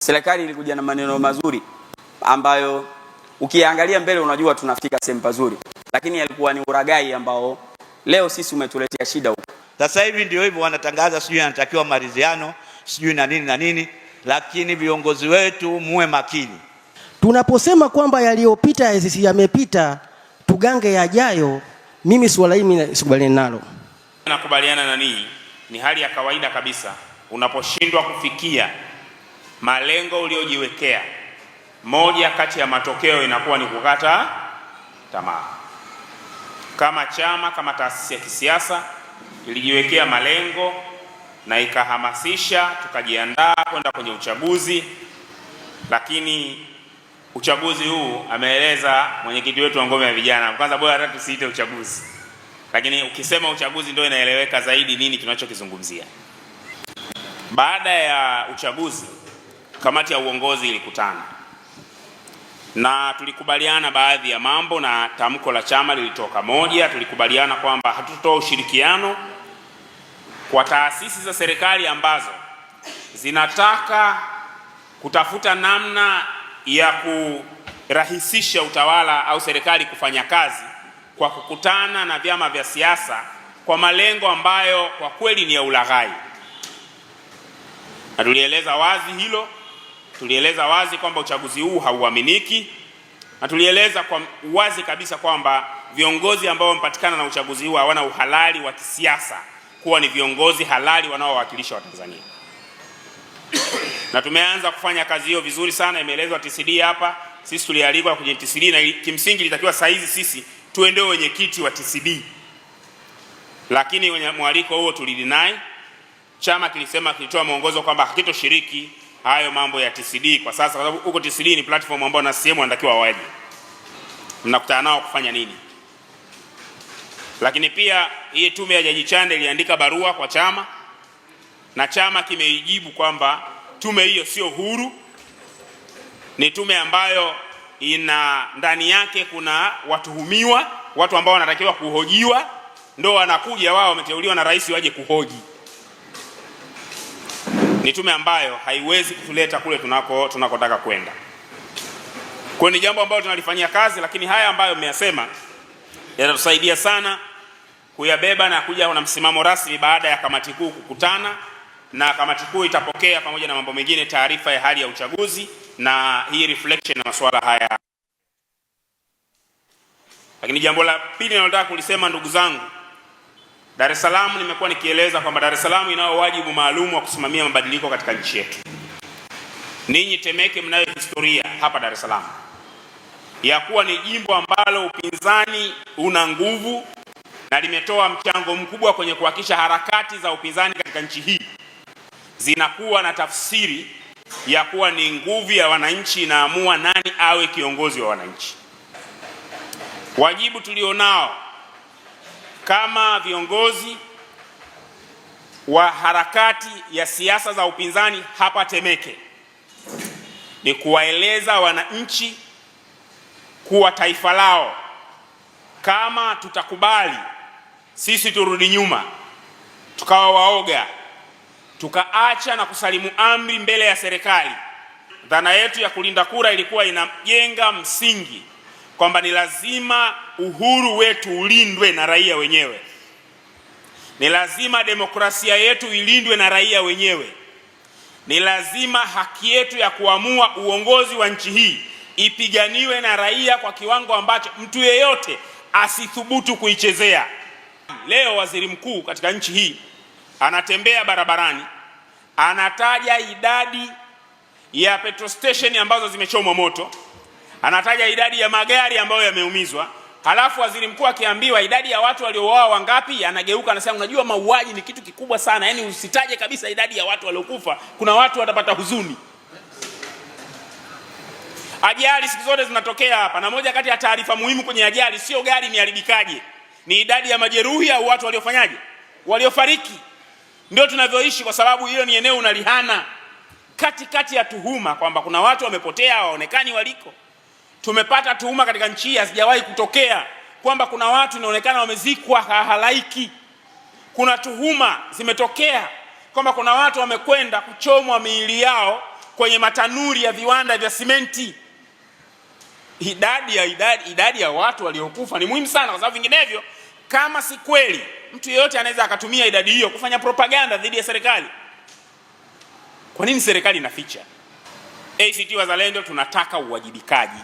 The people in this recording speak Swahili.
Serikali ilikuja na maneno mazuri ambayo ukiangalia mbele unajua tunafika sehemu pazuri, lakini yalikuwa ni uragai ambao leo sisi umetuletea shida huko. Sasa hivi ndio hivyo wanatangaza sijui anatakiwa maridhiano sijui na nini, lakini viongozi wetu muwe makini. Tunaposema kwamba yaliyopita yamepita, tugange yajayo, mimi swala hili sikubaliani nalo. Nakubaliana na ninyi, ni hali ya kawaida kabisa unaposhindwa kufikia malengo uliojiwekea, moja kati ya matokeo inakuwa ni kukata tamaa. Kama chama, kama taasisi ya kisiasa ilijiwekea malengo na ikahamasisha, tukajiandaa kwenda kwenye uchaguzi, lakini uchaguzi huu ameeleza mwenyekiti wetu wa ngome ya vijana, kwanza bora hata tusiite uchaguzi, lakini ukisema uchaguzi ndio inaeleweka zaidi nini tunachokizungumzia. Baada ya uchaguzi, kamati ya uongozi ilikutana na tulikubaliana baadhi ya mambo, na tamko la chama lilitoka moja. Tulikubaliana kwamba hatutotoa ushirikiano kwa taasisi za serikali ambazo zinataka kutafuta namna ya kurahisisha utawala au serikali kufanya kazi kwa kukutana na vyama vya siasa kwa malengo ambayo kwa kweli ni ya ulaghai. Na tulieleza wazi hilo, tulieleza wazi kwamba uchaguzi huu hauaminiki, na tulieleza kwa wazi kabisa kwamba viongozi ambao wamepatikana na uchaguzi huu hawana uhalali wa kisiasa kuwa ni viongozi halali wanaowakilisha Watanzania. Na tumeanza kufanya kazi hiyo vizuri sana, imeelezwa TCD hapa. Sisi tulialikwa kwenye TCD na kimsingi litakiwa saizi sisi tuende wenyekiti wa TCD. Lakini wenye mwaliko huo tulidinai. Chama kilisema, kilitoa mwongozo kwamba hakitoshiriki hayo mambo ya TCD kwa sasa, kwa sababu huko TCD ni platform ambayo na CCM wanatakiwa waje. Mnakutana nao kufanya nini? Lakini pia hii tume ya Jaji Chande iliandika barua kwa chama, na chama kimeijibu kwamba tume hiyo sio huru, ni tume ambayo ina ndani yake kuna watuhumiwa, watu ambao wanatakiwa kuhojiwa, ndio wanakuja wao wameteuliwa na rais waje kuhoji. Ni tume ambayo haiwezi kutuleta kule tunakotaka kwenda. Kwa ni jambo ambalo tunalifanyia kazi, lakini haya ambayo mmeyasema yatatusaidia sana kuyabeba na kuja na msimamo rasmi baada ya kamati kuu kukutana, na kamati kuu itapokea pamoja na mambo mengine taarifa ya hali ya uchaguzi na hii reflection na masuala haya. Lakini jambo la pili ninalotaka kulisema, ndugu zangu, Dar es Salaam, nimekuwa nikieleza kwamba Dar es Salaam inao wajibu maalum wa kusimamia mabadiliko katika nchi yetu. Ninyi Temeke mnayo historia hapa Dar es Salaam ya kuwa ni jimbo ambalo upinzani una nguvu na limetoa mchango mkubwa kwenye kuhakikisha harakati za upinzani katika nchi hii zinakuwa na tafsiri ya kuwa ni nguvu ya wananchi inaamua nani awe kiongozi wa wananchi. Wajibu tulionao kama viongozi wa harakati ya siasa za upinzani hapa Temeke ni kuwaeleza wananchi kuwa taifa lao, kama tutakubali sisi turudi nyuma, tukawa waoga, tukaacha na kusalimu amri mbele ya serikali, dhana yetu ya kulinda kura ilikuwa inajenga msingi kwamba ni lazima uhuru wetu ulindwe na raia wenyewe. Ni lazima demokrasia yetu ilindwe na raia wenyewe. Ni lazima haki yetu ya kuamua uongozi wa nchi hii ipiganiwe na raia kwa kiwango ambacho mtu yeyote asithubutu kuichezea. Leo waziri mkuu katika nchi hii anatembea barabarani, anataja idadi ya petrol station ambazo zimechomwa moto, anataja idadi ya magari ambayo yameumizwa. Halafu waziri mkuu akiambiwa idadi ya watu waliouawa wangapi, anageuka anasema unajua mauaji ni kitu kikubwa sana, yani usitaje kabisa idadi ya watu waliokufa, kuna watu watapata huzuni. Ajali siku zote zinatokea hapa, na moja kati ya taarifa muhimu kwenye ajali sio gari imeharibikaje, ni idadi ya majeruhi au watu waliofanyaje, waliofariki. Ndio tunavyoishi, kwa sababu hiyo ni eneo unalihana katikati ya tuhuma kwamba kuna watu wamepotea hawaonekani waliko. Tumepata tuhuma katika nchi hazijawahi kutokea kwamba kuna watu inaonekana wamezikwa halaiki. Kuna tuhuma zimetokea kwamba kuna watu wamekwenda kuchomwa miili yao kwenye matanuri ya viwanda vya simenti. Idadi ya watu waliokufa ni muhimu sana, kwa sababu vinginevyo, kama si kweli, mtu yeyote anaweza akatumia idadi hiyo kufanya propaganda dhidi ya serikali. Kwa nini serikali inaficha? ACT Wazalendo tunataka uwajibikaji.